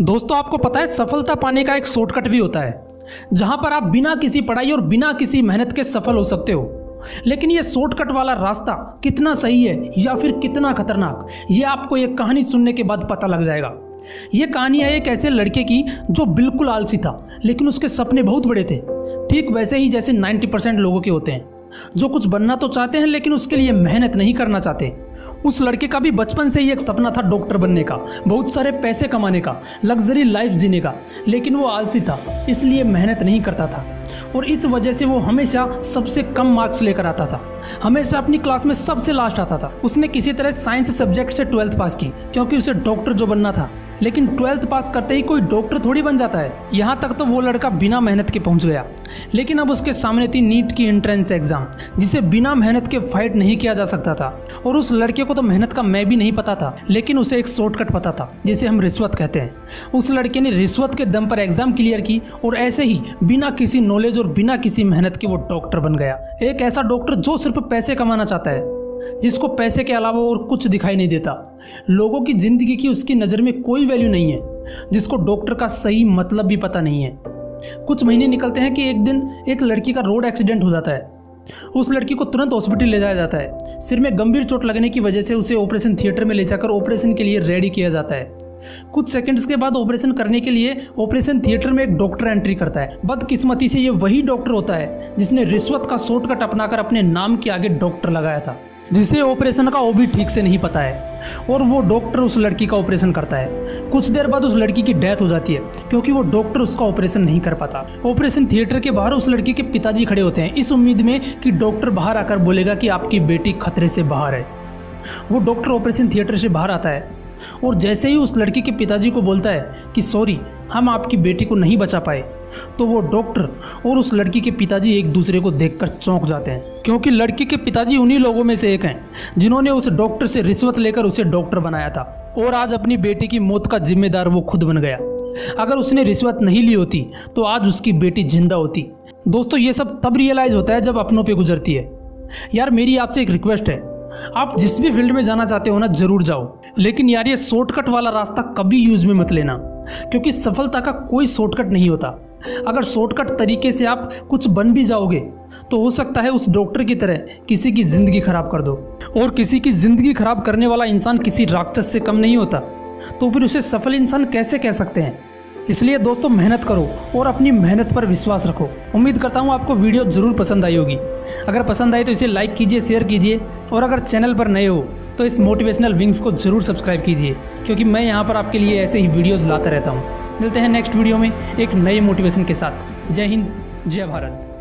दोस्तों आपको पता है सफलता पाने का एक शॉर्टकट भी होता है जहां पर आप बिना किसी पढ़ाई और बिना किसी मेहनत के सफल हो सकते हो। लेकिन ये शॉर्टकट वाला रास्ता कितना सही है या फिर कितना खतरनाक, ये आपको एक कहानी सुनने के बाद पता लग जाएगा। ये कहानी है एक ऐसे लड़के की जो बिल्कुल आलसी था लेकिन उसके सपने बहुत बड़े थे, ठीक वैसे ही जैसे 90% लोगों के होते हैं जो कुछ बनना तो चाहते हैं लेकिन उसके लिए मेहनत नहीं करना चाहते। उस लड़के का भी बचपन से ही एक सपना था डॉक्टर बनने का, बहुत सारे पैसे कमाने का, लग्जरी लाइफ जीने का, लेकिन वो आलसी था इसलिए मेहनत नहीं करता था और इस वजह से वो हमेशा सबसे कम मार्क्स लेकर आता था, हमेशा अपनी क्लास में सबसे लास्ट आता था। उसने किसी तरह साइंस सब्जेक्ट से 12th पास की क्योंकि उसे डॉक्टर जो बनना था, लेकिन 12th पास करते ही कोई डॉक्टर थोड़ी बन जाता है। यहाँ तक तो वो लड़का बिना मेहनत के पहुँच गया, लेकिन अब उसके सामने थी नीट की एंट्रेंस एग्जाम जिसे बिना मेहनत के फाइट नहीं किया जा सकता था। और उस लड़के को तो मेहनत का मैं भी नहीं पता था, लेकिन उसे एक शॉर्टकट पता था जिसे हम रिश्वत कहते हैं। उस लड़के ने रिश्वत के दम पर एग्जाम क्लियर की और ऐसे ही बिना किसी नॉलेज और बिना किसी मेहनत के वो डॉक्टर बन गया। एक ऐसा डॉक्टर जो सिर्फ पैसे कमाना चाहता है, जिसको पैसे के अलावा और कुछ दिखाई नहीं देता, लोगों की जिंदगी की उसकी नज़र में कोई वैल्यू नहीं है, जिसको डॉक्टर का सही मतलब भी पता नहीं है। कुछ महीने निकलते हैं कि एक दिन एक लड़की का रोड एक्सीडेंट हो जाता है। उस लड़की को तुरंत हॉस्पिटल ले जाया जाता है। सिर में गंभीर चोट लगने की वजह से उसे ऑपरेशन थिएटर में ले जाकर ऑपरेशन के लिए रेडी किया जाता है। कुछ सेकंड्स के बाद ऑपरेशन करने के लिए ऑपरेशन थिएटर में एक डॉक्टर एंट्री करता है। बदकिस्मती से ये वही डॉक्टर होता है जिसने रिश्वत का शॉर्टकट अपनाकर अपने नाम के आगे डॉक्टर लगाया था, जिसे ऑपरेशन का वो भी ठीक से नहीं पता है। और वो डॉक्टर उस लड़की का ऑपरेशन करता है। कुछ देर बाद उस लड़की की डेथ हो जाती है क्योंकि वो डॉक्टर उसका ऑपरेशन नहीं कर पाता। ऑपरेशन थिएटर के बाहर उस लड़की के पिताजी खड़े होते हैं इस उम्मीद में कि डॉक्टर बाहर आकर बोलेगा कि आपकी बेटी खतरे से बाहर है। वो डॉक्टर ऑपरेशन थिएटर से बाहर आता है और जैसे ही उस लड़की के पिताजी को बोलता है कि सॉरी, हम आपकी बेटी को नहीं बचा पाए, तो वो डॉक्टर और उस लड़की के पिताजी एक दूसरे को देखकर चौंक जाते हैं, क्योंकि लड़की के पिताजी उन्हीं लोगों में से एक हैं जिन्होंने उस डॉक्टर से रिश्वत लेकर उसे डॉक्टर बनाया था और आज अपनी बेटी की मौत का जिम्मेदार वो खुद बन गया। अगर उसने रिश्वत नहीं ली होती तो आज उसकी बेटी जिंदा होती। दोस्तों ये सब तब रियलाइज होता है जब अपनों पे गुजरती है। यार मेरी आपसे एक रिक्वेस्ट है, आप जिस भी फील्ड में जाना चाहते हो ना जरूर जाओ, लेकिन यार ये शॉर्टकट वाला रास्ता कभी यूज में मत लेना, क्योंकि सफलता का कोई शॉर्टकट नहीं होता। अगर शॉर्टकट तरीके से आप कुछ बन भी जाओगे तो हो सकता है उस डॉक्टर की तरह किसी की जिंदगी खराब कर दो, और किसी की जिंदगी खराब करने वाला इंसान किसी राक्षस से कम नहीं होता, तो फिर उसे सफल इंसान कैसे कह सकते हैं। इसलिए दोस्तों मेहनत करो और अपनी मेहनत पर विश्वास रखो। उम्मीद करता हूँ आपको वीडियो ज़रूर पसंद आई होगी। अगर पसंद आई तो इसे लाइक कीजिए, शेयर कीजिए, और अगर चैनल पर नए हो तो इस मोटिवेशनल विंग्स को ज़रूर सब्सक्राइब कीजिए, क्योंकि मैं यहाँ पर आपके लिए ऐसे ही वीडियोज़ लाता रहता हूँ। मिलते हैं नेक्स्ट वीडियो में एक नए मोटिवेशन के साथ। जय हिंद, जय भारत।